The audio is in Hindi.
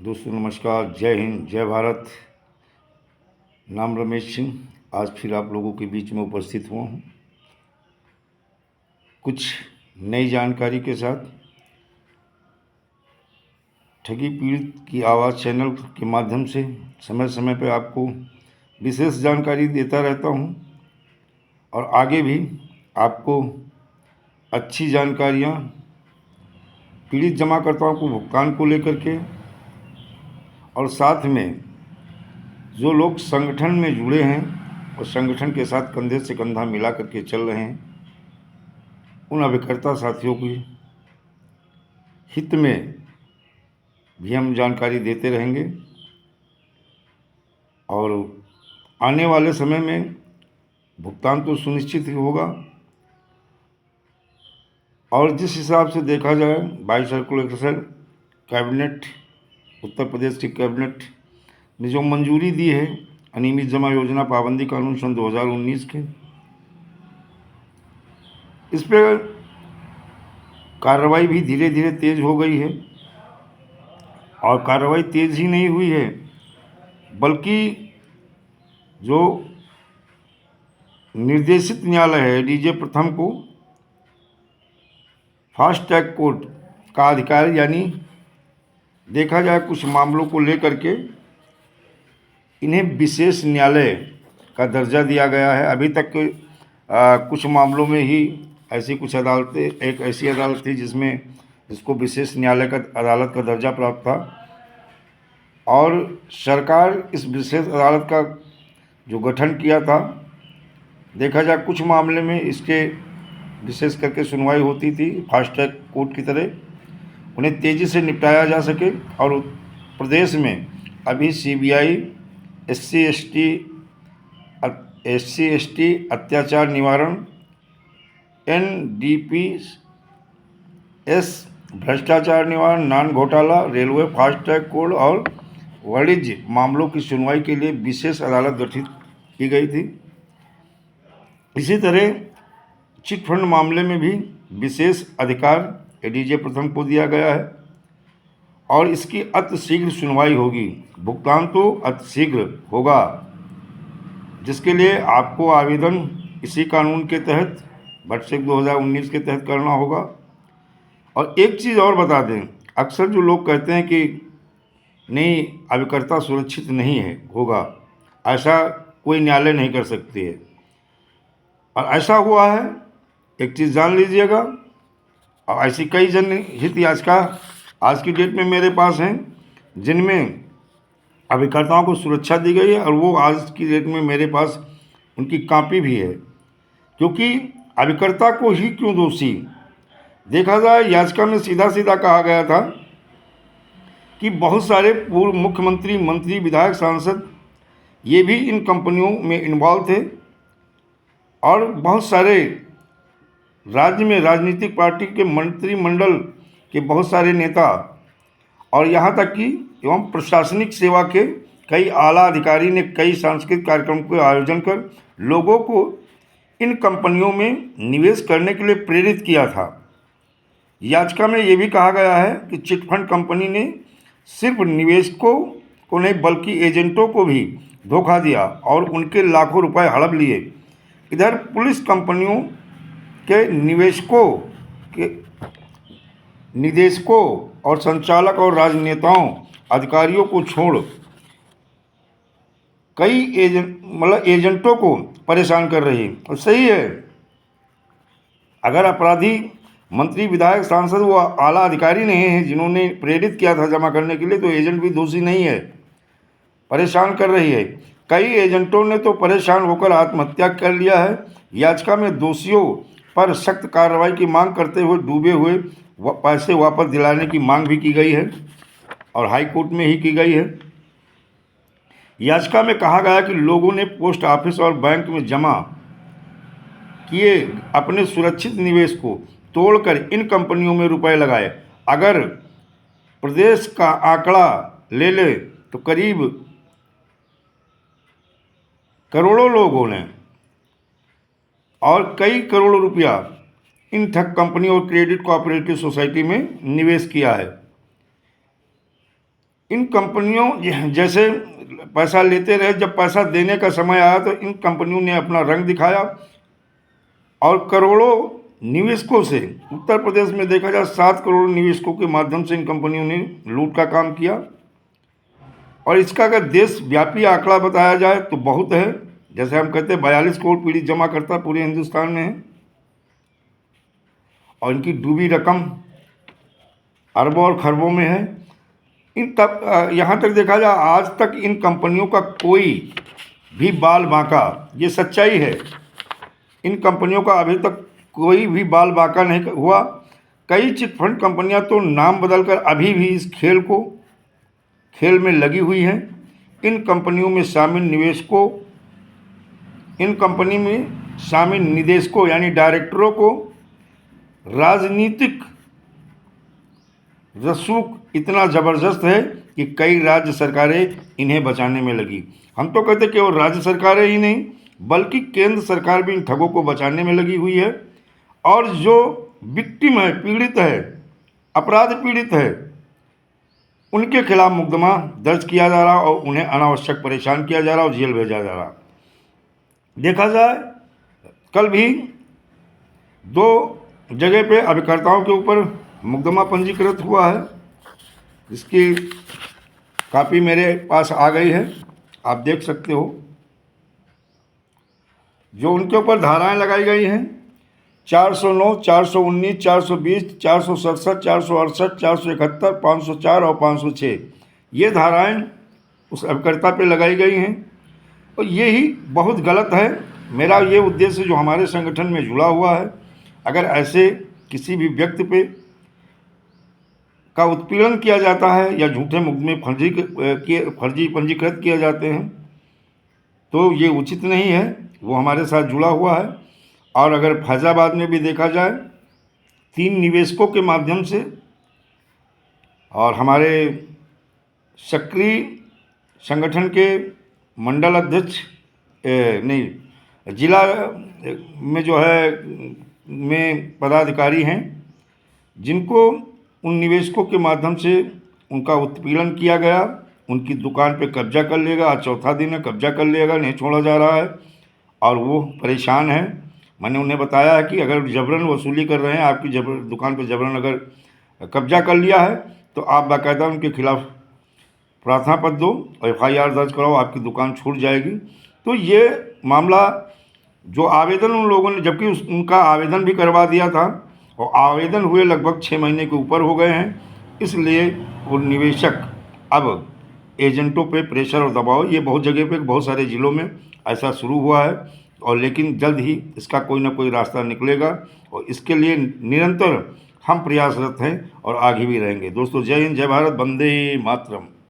दोस्तों नमस्कार, जय हिंद, जय भारत। नाम रमेश सिंह। आज फिर आप लोगों के बीच में उपस्थित हुआ हूँ कुछ नई जानकारी के साथ। ठगी पीड़ित की आवाज़ चैनल के माध्यम से समय समय पर आपको विशेष जानकारी देता रहता हूँ और आगे भी आपको अच्छी जानकारियाँ पीड़ित जमाकर्ताओं को भुगतान को लेकर के और साथ में जो लोग संगठन में जुड़े हैं और संगठन के साथ कंधे से कंधा मिला करके चल रहे हैं, उन अभिकर्ता साथियों के हित में भी हम जानकारी देते रहेंगे। और आने वाले समय में भुगतान तो सुनिश्चित ही होगा। और जिस हिसाब से देखा जाए, by circulation cabinet, Uttar Pradesh की कैबिनेट ने जो मंजूरी दी है अनियमित जमा योजना पाबंदी कानून सन 2019 के, इस पर कार्रवाई भी धीरे धीरे तेज हो गई है। और कार्रवाई तेज ही नहीं हुई है, बल्कि जो निर्देशित न्यायालय है डीजे प्रथम को फास्ट ट्रैक कोर्ट का अधिकार, यानी देखा जाए कुछ मामलों को लेकर के इन्हें विशेष न्यायालय का दर्जा दिया गया है। अभी तक कुछ मामलों में ही ऐसी कुछ अदालतें, एक ऐसी अदालत थी जिसको विशेष न्यायालय का अदालत का दर्जा प्राप्त था। और सरकार इस विशेष अदालत का जो गठन किया था, देखा जाए कुछ मामले में इसके विशेष करके सुनवाई होती थी फास्ट ट्रैक कोर्ट की तरह, उन्हें तेज़ी से निपटाया जा सके। और प्रदेश में अभी सीबीआई एससी एसटी अत्याचार निवारण, एनडीपीएस, भ्रष्टाचार निवारण, नान घोटाला, रेलवे फास्ट ट्रैक कोर्ट और वाणिज्य मामलों की सुनवाई के लिए विशेष अदालत गठित की गई थी। इसी तरह चिट फंड मामले में भी विशेष अधिकार एडीजे प्रथम को दिया गया है और इसकी अतिशीघ्र सुनवाई होगी। भुगतान तो अतिशीघ्र होगा, जिसके लिए आपको आवेदन इसी कानून के तहत भटसेक 2019 के तहत करना होगा। और एक चीज़ और बता दें, अक्सर जो लोग कहते हैं कि नहीं, अभिकर्ता सुरक्षित नहीं है होगा, ऐसा कोई न्यायालय नहीं कर सकती है। और ऐसा हुआ है, एक चीज़ जान लीजिएगा। और ऐसी कई जनहित याचिका आज की डेट में मेरे पास हैं जिनमें अभिकर्ताओं को सुरक्षा दी गई है, और वो आज की डेट में मेरे पास उनकी कॉपी भी है। क्योंकि अभिकर्ता को ही क्यों दोषी, देखा जाए याचिका में सीधा सीधा कहा गया था कि बहुत सारे पूर्व मुख्यमंत्री, मंत्री, विधायक, सांसद ये भी इन कंपनियों में इन्वॉल्व थे और बहुत सारे राज्य में राजनीतिक पार्टी के मंत्रिमंडल के बहुत सारे नेता और यहाँ तक कि एवं प्रशासनिक सेवा के कई आला अधिकारी ने कई सांस्कृतिक कार्यक्रम के आयोजन कर लोगों को इन कंपनियों में निवेश करने के लिए प्रेरित किया था। याचिका में ये भी कहा गया है कि चिटफंड कंपनी ने सिर्फ निवेशकों को नहीं बल्कि एजेंटों को भी धोखा दिया और उनके लाखों रुपए हड़प लिए। इधर पुलिस कंपनियों के निदेशकों और संचालक और राजनेताओं, अधिकारियों को छोड़ कई एजेंटों को परेशान कर रही है। और सही है, अगर अपराधी मंत्री, विधायक, सांसद वो आला अधिकारी नहीं हैं जिन्होंने प्रेरित किया था जमा करने के लिए, तो एजेंट भी दोषी नहीं है, परेशान कर रही है। कई एजेंटों ने तो परेशान होकर आत्महत्या कर लिया है। याचिका में दोषियों पर सख्त कार्रवाई की मांग करते हुए डूबे हुए पैसे वापस दिलाने की मांग भी की गई है और हाई कोर्ट में ही की गई है। याचिका में कहा गया कि लोगों ने पोस्ट ऑफिस और बैंक में जमा किए अपने सुरक्षित निवेश को तोड़कर इन कंपनियों में रुपए लगाए। अगर प्रदेश का आंकड़ा ले ले तो करीब करोड़ों लोगों ने और कई करोड़ रुपया इन ठग कंपनी और क्रेडिट कोऑपरेटिव सोसाइटी में निवेश किया है। इन कंपनियों जैसे पैसा लेते रहे, जब पैसा देने का समय आया तो इन कंपनियों ने अपना रंग दिखाया और करोड़ों निवेशकों से, उत्तर प्रदेश में देखा जाए 7 करोड़ निवेशकों के माध्यम से इन कंपनियों ने लूट का काम किया। और इसका अगर देशव्यापी आंकड़ा बताया जाए तो बहुत है। जैसे हम कहते हैं 42 करोड़ पीड़ित जमा करता पूरे हिंदुस्तान में है और इनकी डूबी रकम अरबों और खरबों में है। इन तब यहाँ तक देखा जाए आज तक इन कंपनियों का कोई भी बाल बांका, ये सच्चाई है, इन कंपनियों का अभी तक कोई भी बाल बांका नहीं हुआ। कई चिटफंड कंपनियां तो नाम बदलकर अभी भी इस खेल में लगी हुई हैं। इन कंपनियों में शामिल निवेशकों, इन कंपनी में शामिल निदेशकों यानी डायरेक्टरों को राजनीतिक रसूख इतना ज़बरदस्त है कि कई राज्य सरकारें इन्हें बचाने में लगी। हम तो कहते केवल राज्य सरकारें ही नहीं बल्कि केंद्र सरकार भी इन ठगों को बचाने में लगी हुई है। और जो विक्टिम है, पीड़ित है, अपराध पीड़ित है, उनके खिलाफ मुकदमा दर्ज किया जा रहा और उन्हें अनावश्यक परेशान किया जा रहा और जेल भेजा जा रहा। देखा जाए कल भी 2 जगह पे अभिकर्ताओं के ऊपर मुकदमा पंजीकृत हुआ है। इसकी कापी मेरे पास आ गई है, आप देख सकते हो। जो उनके ऊपर धाराएं लगाई गई हैं 409, 419, 420, 467, 468, 471, 504 और 506, ये धाराएं उस अभिकर्ता पे लगाई गई हैं और ये ही बहुत गलत है। मेरा ये उद्देश्य जो हमारे संगठन में जुड़ा हुआ है, अगर ऐसे किसी भी व्यक्ति पे का उत्पीड़न किया जाता है या झूठे मुकदमे फर्जी पंजीकृत किए जाते हैं तो ये उचित नहीं है। वो हमारे साथ जुड़ा हुआ है। और अगर फैज़ाबाद में भी देखा जाए 3 निवेशकों के माध्यम से और हमारे सक्रिय संगठन के मंडल अध्यक्ष जिला में जो है में पदाधिकारी हैं जिनको उन निवेशकों के माध्यम से उनका उत्पीड़न किया गया, उनकी दुकान पे कब्जा कर लेगा। आज चौथा दिन है, कब्जा कर लेगा, नहीं छोड़ा जा रहा है और वो परेशान है। मैंने उन्हें बताया है कि अगर जबरन वसूली कर रहे हैं, आपकी दुकान पे जबरन अगर कब्जा कर लिया है तो आप बाकायदा उनके खिलाफ प्रार्थना पत्र दो और FIR दर्ज कराओ, आपकी दुकान छूट जाएगी। तो ये मामला जो आवेदन उन लोगों ने, जबकि उनका आवेदन भी करवा दिया था और आवेदन हुए लगभग 6 महीने के ऊपर हो गए हैं, इसलिए वो निवेशक अब एजेंटों पे प्रेशर और दबाव, ये बहुत जगह पे बहुत सारे ज़िलों में ऐसा शुरू हुआ है और लेकिन जल्द ही इसका कोई ना कोई रास्ता निकलेगा और इसके लिए निरंतर हम प्रयासरत हैं और आगे भी रहेंगे। दोस्तों, जय हिंद, जय भारत, वंदे मातरम।